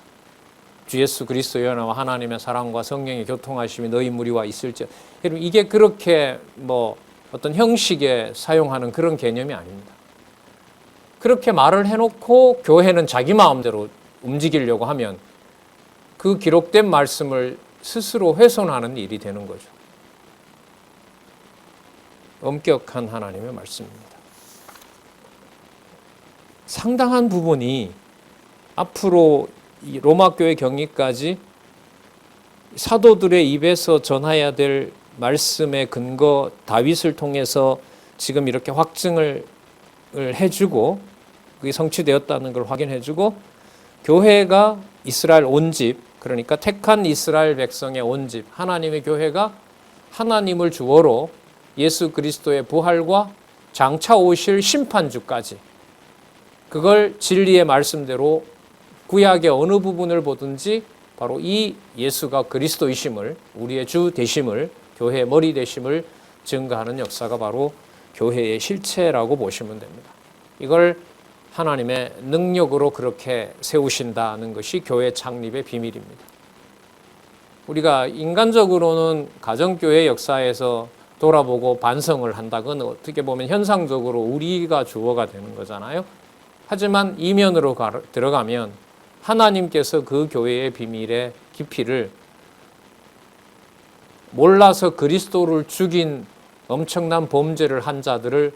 주 예수 그리스도의 연하와 하나님의 사랑과 성령의 교통하심이 너희 무리와 있을지. 여러분 이게 그렇게 어떤 형식에 사용하는 그런 개념이 아닙니다. 그렇게 말을 해놓고 교회는 자기 마음대로 움직이려고 하면 그 기록된 말씀을 스스로 훼손하는 일이 되는 거죠. 엄격한 하나님의 말씀입니다. 상당한 부분이 앞으로 이 로마 교회 경위까지 사도들의 입에서 전해야 될 말씀의 근거 다윗을 통해서 지금 이렇게 확증을 해주고 그게 성취되었다는 걸 확인해주고 교회가 이스라엘 온집 그러니까 택한 이스라엘 백성의 온집 하나님의 교회가 하나님을 주어로 예수 그리스도의 부활과 장차 오실 심판주까지 그걸 진리의 말씀대로 구약의 어느 부분을 보든지 바로 이 예수가 그리스도이심을 우리의 주 되심을 교회의 머리 되심을 증거하는 역사가 바로 교회의 실체라고 보시면 됩니다. 이걸 하나님의 능력으로 그렇게 세우신다는 것이 교회 창립의 비밀입니다. 우리가 인간적으로는 가정교회 역사에서 돌아보고 반성을 한다건 어떻게 보면 현상적으로 우리가 주어가 되는 거잖아요. 하지만 이면으로 들어가면 하나님께서 그 교회의 비밀의 깊이를 몰라서 그리스도를 죽인 엄청난 범죄를 한 자들을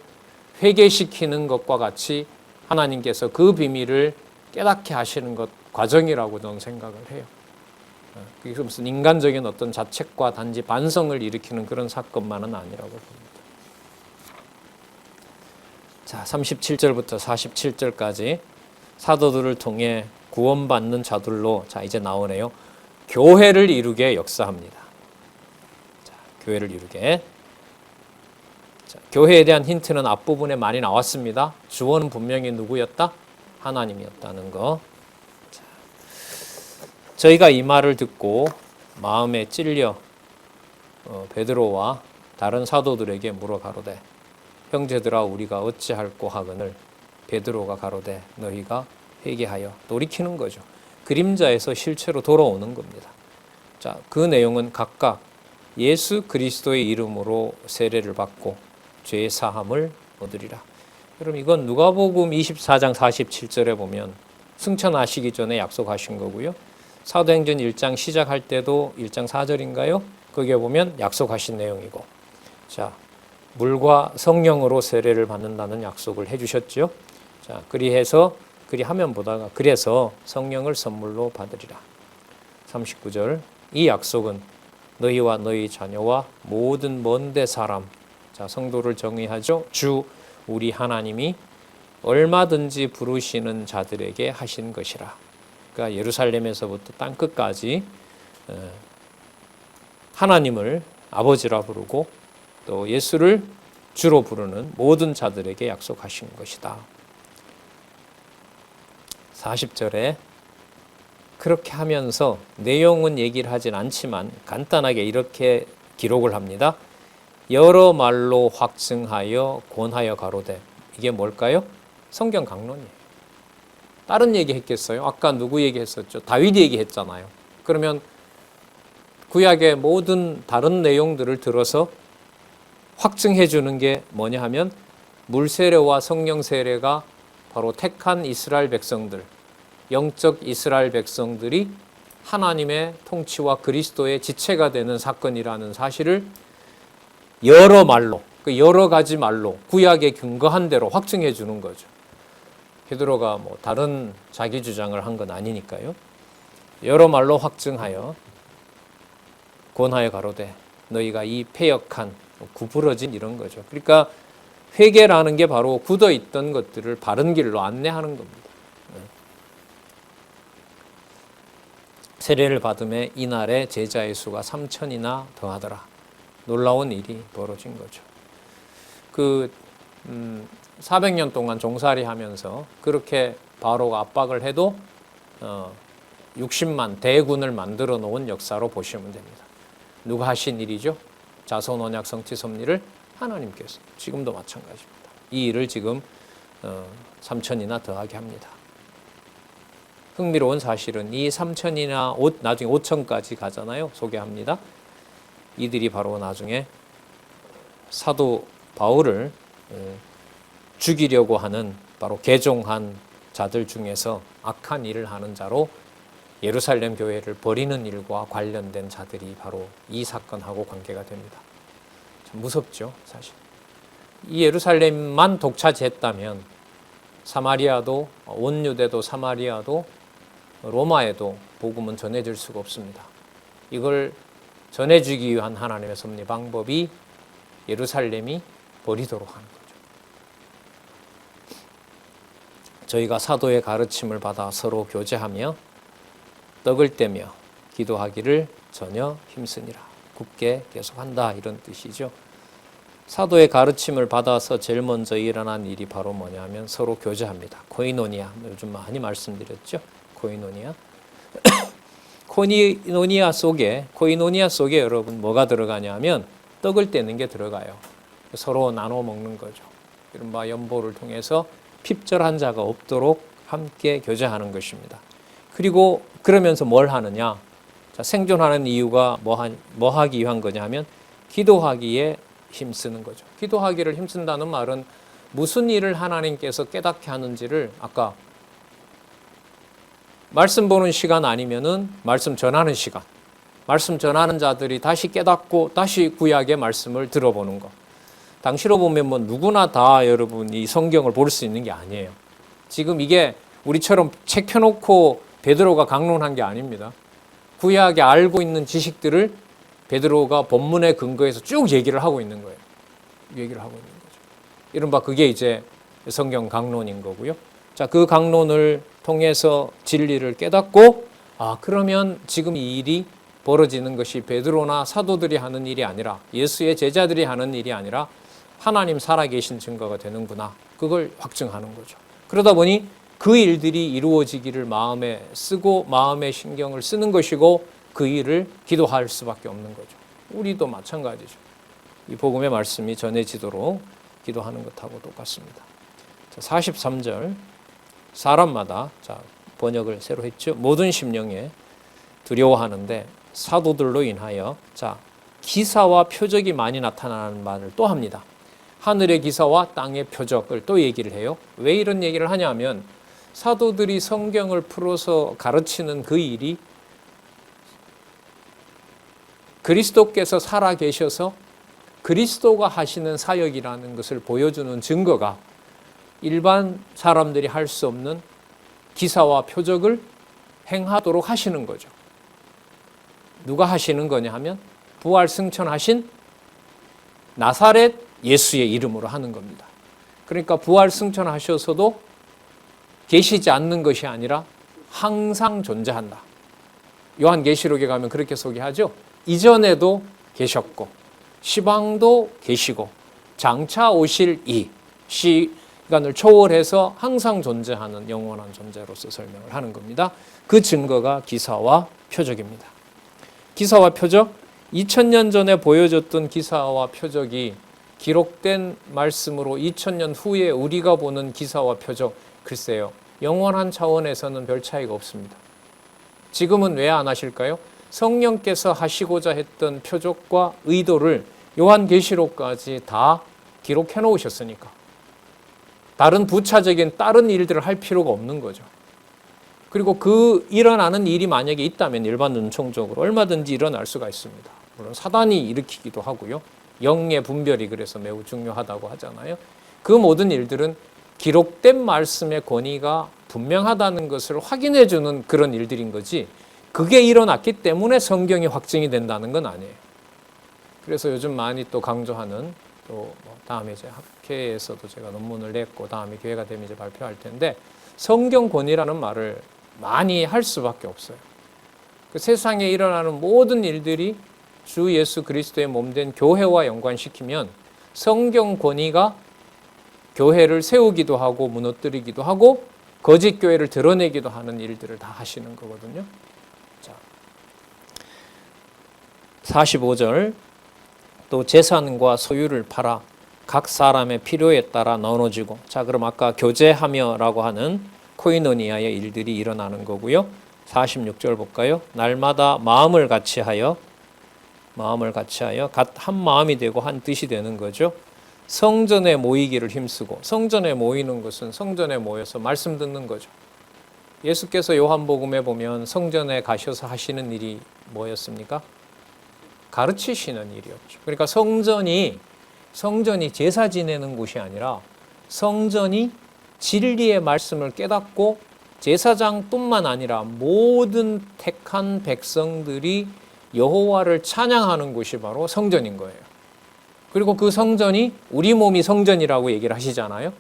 회개시키는 것과 같이 하나님께서 그 비밀을 깨닫게 하시는 것 과정이라고 저는 생각을 해요. 그게 무슨 인간적인 어떤 자책과 단지 반성을 일으키는 그런 사건만은 아니라고 봅니다. 자, 37절부터 47절까지 사도들을 통해 구원받는 자들로 자 이제 나오네요. 교회를 이루게 역사합니다. 자, 교회를 이루게. 자, 교회에 대한 힌트는 앞부분에 많이 나왔습니다. 주어는 분명히 누구였다? 하나님이었다는 거. 자, 저희가 이 말을 듣고 마음에 찔려 베드로와 다른 사도들에게 물어 가로되 형제들아 우리가 어찌할꼬 하거늘 베드로가 가로되 너희가 회개하여 돌이키는 거죠. 그림자에서 실체로 돌아오는 겁니다. 자, 그 내용은 각각 예수 그리스도의 이름으로 세례를 받고 죄 사함을 얻으리라. 여러분 이건 누가복음 24장 47절에 보면 승천하시기 전에 약속하신 거고요. 사도행전 1장 시작할 때도 1장 4절인가요? 거기에 보면 약속하신 내용이고 자, 물과 성령으로 세례를 받는다는 약속을 해주셨죠. 자, 그리하면 보다가 그래서 성령을 선물로 받으리라. 39절 이 약속은 너희와 너희 자녀와 모든 먼데 사람 자 성도를 정의하죠. 주 우리 하나님이 얼마든지 부르시는 자들에게 하신 것이라. 그러니까 예루살렘에서부터 땅끝까지 하나님을 아버지라 부르고 또 예수를 주로 부르는 모든 자들에게 약속하신 것이다. 40절에 그렇게 하면서 내용은 얘기를 하진 않지만 간단하게 이렇게 기록을 합니다. 여러 말로 확증하여 권하여 가로되 이게 뭘까요? 성경 강론이에요. 다른 얘기 했겠어요? 아까 누구 얘기했었죠? 다윗 얘기했잖아요. 그러면 구약의 모든 다른 내용들을 들어서 확증해 주는 게 뭐냐 하면 물세례와 성령 세례가 바로 택한 이스라엘 백성들, 영적 이스라엘 백성들이 하나님의 통치와 그리스도의 지체가 되는 사건이라는 사실을 여러 말로, 여러 가지 말로 구약에 근거한 대로 확증해 주는 거죠. 베드로가 다른 자기 주장을 한 건 아니니까요. 여러 말로 확증하여 권하여 가로되 너희가 이 패역한 구부러진 이런 거죠. 그러니까 회개라는 게 바로 굳어있던 것들을 바른 길로 안내하는 겁니다. 세례를 받음에 이날에 제자의 수가 3,000이나 더하더라. 놀라운 일이 벌어진 거죠. 400년 동안 종살이 하면서 그렇게 바로가 압박을 해도 60만 대군을 만들어 놓은 역사로 보시면 됩니다. 누가 하신 일이죠? 자손 언약 성취 섭리를 하나님께서. 지금도 마찬가지입니다. 이 일을 지금 3천이나 더하게 합니다. 흥미로운 사실은 이 3천이나 나중에 5천까지 가잖아요. 소개합니다. 이들이 바로 나중에 사도 바울을 죽이려고 하는 바로 개종한 자들 중에서 악한 일을 하는 자로 예루살렘 교회를 버리는 일과 관련된 자들이 바로 이 사건하고 관계가 됩니다. 참 무섭죠, 사실. 이 예루살렘만 독차지했다면 사마리아도, 온 유대도 사마리아도 로마에도 복음은 전해질 수가 없습니다. 이걸 전해주기 위한 하나님의 섭리 방법이 예루살렘이 버리도록 하는 거죠. 저희가 사도의 가르침을 받아 서로 교제하며 떡을 떼며 기도하기를 전혀 힘쓰니라. 굳게 계속한다, 이런 뜻이죠. 사도의 가르침을 받아서 제일 먼저 일어난 일이 바로 뭐냐면 서로 교제합니다. 코이노니아, 요즘 많이 말씀드렸죠. 코이노니아. 코이노니아 속에 여러분 뭐가 들어가냐면 떡을 떼는 게 들어가요. 서로 나눠 먹는 거죠. 이른바 연보를 통해서 핍절한 자가 없도록 함께 교제하는 것입니다. 그리고 그러면서 뭘 하느냐? 자, 생존하는 이유가 뭐 하기 위한 거냐 하면 기도하기에 힘쓰는 거죠. 기도하기를 힘쓴다는 말은 무슨 일을 하나님께서 깨닫게 하는지를 아까 말씀 보는 시간 아니면은 말씀 전하는 시간, 말씀 전하는 자들이 다시 깨닫고 다시 구약의 말씀을 들어보는 것. 당시로 보면 뭐 누구나 다 여러분이 성경을 볼 수 있는 게 아니에요. 지금 이게 우리처럼 책 펴놓고 베드로가 강론한 게 아닙니다. 구약에 알고 있는 지식들을 베드로가 본문의 근거에서 쭉 얘기를 하고 있는 거예요. 얘기를 하고 있는 거죠. 이른바 그게 이제 성경 강론인 거고요. 자, 그 강론을 통해서 진리를 깨닫고, 그러면 지금 이 일이 벌어지는 것이 베드로나 사도들이 하는 일이 아니라, 예수의 제자들이 하는 일이 아니라 하나님 살아계신 증거가 되는구나. 그걸 확증하는 거죠. 그러다 보니 그 일들이 이루어지기를 마음에 쓰고 마음에 신경을 쓰는 것이고, 그 일을 기도할 수밖에 없는 거죠. 우리도 마찬가지죠. 이 복음의 말씀이 전해지도록 기도하는 것하고 똑같습니다. 자, 43절. 사람마다, 자, 번역을 새로 했죠. 모든 심령에 두려워하는데 사도들로 인하여, 자, 기사와 표적이 많이 나타나는 말을 또 합니다. 하늘의 기사와 땅의 표적을 또 얘기를 해요. 왜 이런 얘기를 하냐면 사도들이 성경을 풀어서 가르치는 그 일이 그리스도께서 살아 계셔서 그리스도가 하시는 사역이라는 것을 보여주는 증거가 일반 사람들이 할 수 없는 기사와 표적을 행하도록 하시는 거죠. 누가 하시는 거냐 하면 부활 승천하신 나사렛 예수의 이름으로 하는 겁니다. 그러니까 부활 승천하셔서도 계시지 않는 것이 아니라 항상 존재한다. 요한계시록에 가면 그렇게 소개하죠. 이전에도 계셨고 시방도 계시고 장차 오실 이 시간을 초월해서 항상 존재하는 영원한 존재로서 설명을 하는 겁니다. 그 증거가 기사와 표적입니다. 기사와 표적, 2000년 전에 보여줬던 기사와 표적이 기록된 말씀으로 2000년 후에 우리가 보는 기사와 표적, 글쎄요, 영원한 차원에서는 별 차이가 없습니다. 지금은 왜 안 하실까요? 성령께서 하시고자 했던 표적과 의도를 요한계시록까지 다 기록해 놓으셨으니까 다른 부차적인 다른 일들을 할 필요가 없는 거죠. 그리고 그 일어나는 일이 만약에 있다면 일반 눈총적으로 얼마든지 일어날 수가 있습니다. 물론 사단이 일으키기도 하고요. 영의 분별이 그래서 매우 중요하다고 하잖아요. 그 모든 일들은 기록된 말씀의 권위가 분명하다는 것을 확인해 주는 그런 일들인 거지, 그게 일어났기 때문에 성경이 확증이 된다는 건 아니에요. 그래서 요즘 많이 또 강조하는, 또 다음에 이제 학회에서도 제가 논문을 냈고 다음에 기회가 되면 이제 발표할 텐데, 성경 권위라는 말을 많이 할 수밖에 없어요. 그 세상에 일어나는 모든 일들이 주 예수 그리스도의 몸된 교회와 연관시키면 성경 권위가 교회를 세우기도 하고 무너뜨리기도 하고 거짓 교회를 드러내기도 하는 일들을 다 하시는 거거든요. 자, 45절 또 재산과 소유를 팔아 각 사람의 필요에 따라 나눠주고. 자, 그럼 아까 교제하며라고 하는 코이노니아의 일들이 일어나는 거고요. 46절 볼까요? 날마다 마음을 같이 하여 한 마음이 되고 한 뜻이 되는 거죠. 성전에 모이기를 힘쓰고. 성전에 모이는 것은 성전에 모여서 말씀 듣는 거죠. 예수께서 요한복음에 보면 성전에 가셔서 하시는 일이 뭐였습니까? 가르치시는 일이었죠. 그러니까 성전이 제사 지내는 곳이 아니라 성전이 진리의 말씀을 깨닫고 제사장뿐만 아니라 모든 택한 백성들이 여호와를 찬양하는 곳이 바로 성전인 거예요. 그리고 그 성전이 우리 몸이 성전이라고 얘기를 하시잖아요.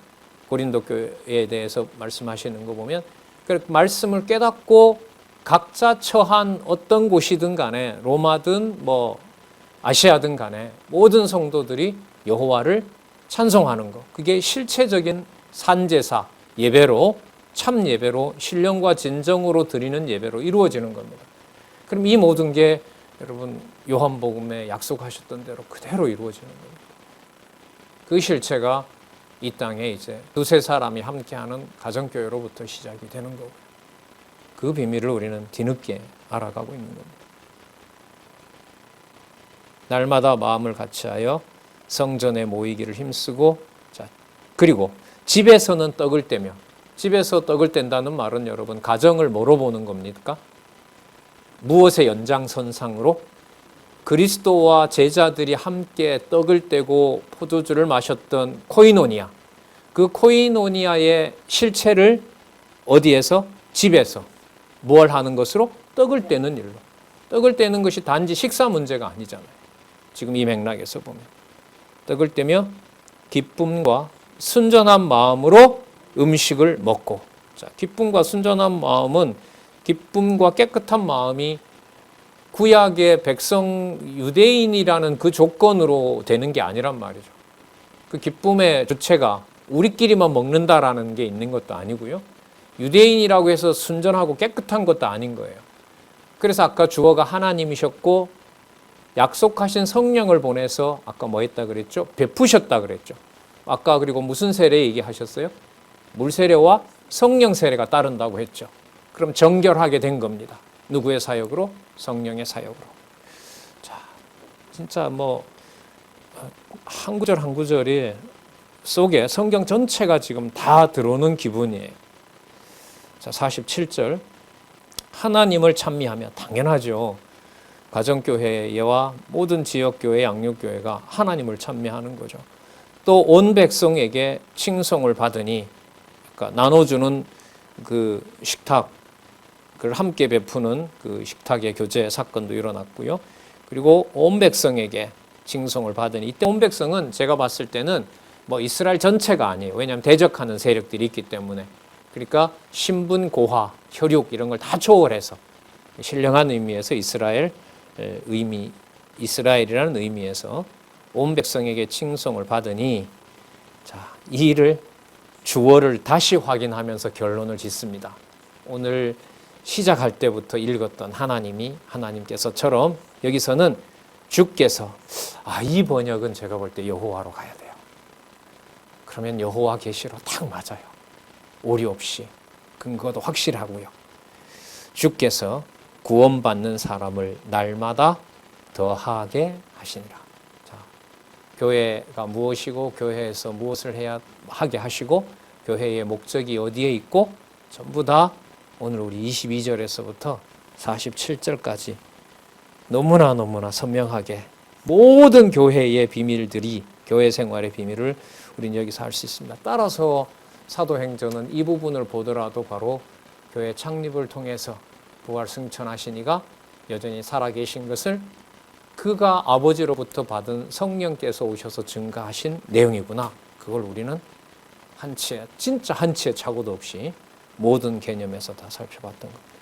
고린도 교회에 대해서 말씀하시는 거 보면 그 말씀을 깨닫고 각자 처한 어떤 곳이든 간에 로마든 뭐 아시아든 간에 모든 성도들이 여호와를 찬송하는 것. 그게 실체적인 산제사 예배로 참 예배로 신령과 진정으로 드리는 예배로 이루어지는 겁니다. 그럼 이 모든 게 여러분 요한복음에 약속하셨던 대로 그대로 이루어지는 겁니다. 그 실체가 이 땅에 이제 두세 사람이 함께하는 가정교회로부터 시작이 되는 거고요. 그 비밀을 우리는 뒤늦게 알아가고 있는 겁니다. 날마다 마음을 같이하여 성전에 모이기를 힘쓰고. 자, 그리고 집에서는 떡을 떼며. 집에서 떡을 뗀다는 말은 여러분 가정을 뭐로 보는 겁니까? 무엇의 연장선상으로? 그리스도와 제자들이 함께 떡을 떼고 포도주를 마셨던 코이노니아. 그 코이노니아의 실체를 어디에서? 집에서. 뭘 하는 것으로? 떡을 떼는 일로. 떡을 떼는 것이 단지 식사 문제가 아니잖아요. 지금 이 맥락에서 보면. 떡을 떼며 기쁨과 순전한 마음으로 음식을 먹고. 자, 기쁨과 순전한 마음은 기쁨과 깨끗한 마음이 구약의 백성 유대인이라는 그 조건으로 되는 게 아니란 말이죠. 그 기쁨의 주체가 우리끼리만 먹는다라는 게 있는 것도 아니고요. 유대인이라고 해서 순전하고 깨끗한 것도 아닌 거예요. 그래서 아까 주어가 하나님이셨고 약속하신 성령을 보내서 아까 뭐 했다 그랬죠? 베푸셨다 그랬죠. 아까 그리고 무슨 세례 얘기하셨어요? 물 세례와 성령 세례가 따른다고 했죠. 그럼 정결하게 된 겁니다. 누구의 사역으로? 성령의 사역으로. 자, 진짜 뭐 한 구절 한 구절이 속에 성경 전체가 지금 다 들어오는 기분이에요. 자, 47절. 하나님을 찬미하며. 당연하죠. 가정교회와 모든 지역교회, 양육교회가 하나님을 찬미하는 거죠. 또 온 백성에게 칭송을 받으니, 그러니까 나눠주는 그 식탁, 그걸 함께 베푸는 그 식탁의 교제 사건도 일어났고요. 그리고 온 백성에게 칭송을 받으니, 이때 온 백성은 제가 봤을 때는 뭐 이스라엘 전체가 아니에요. 왜냐하면 대적하는 세력들이 있기 때문에. 그러니까 신분, 고하, 혈육 이런 걸 다 초월해서 신령한 의미에서 이스라엘이라는 의미에서 온 백성에게 칭송을 받으니. 자, 이 일을 주어를 다시 확인하면서 결론을 짓습니다. 오늘 시작할 때부터 읽었던 하나님께서처럼 여기서는 주께서, 이 번역은 제가 볼 때 여호와로 가야 돼요. 그러면 여호와 계시로 딱 맞아요. 오류 없이. 근거도 확실하고요. 주께서 구원받는 사람을 날마다 더하게 하시니라. 자, 교회가 무엇이고 교회에서 무엇을 하게 하시고 교회의 목적이 어디에 있고 전부 다 오늘 우리 22절에서부터 47절까지 너무나 선명하게 모든 교회의 비밀들이, 교회 생활의 비밀을 우리는 여기서 알 수 있습니다. 따라서 사도행전은 이 부분을 보더라도 바로 교회 창립을 통해서 부활 승천하신 이가 여전히 살아계신 것을 그가 아버지로부터 받은 성령께서 오셔서 증가하신 내용이구나. 그걸 우리는 진짜 한치의 착오도 없이 모든 개념에서 다 살펴봤던 겁니다.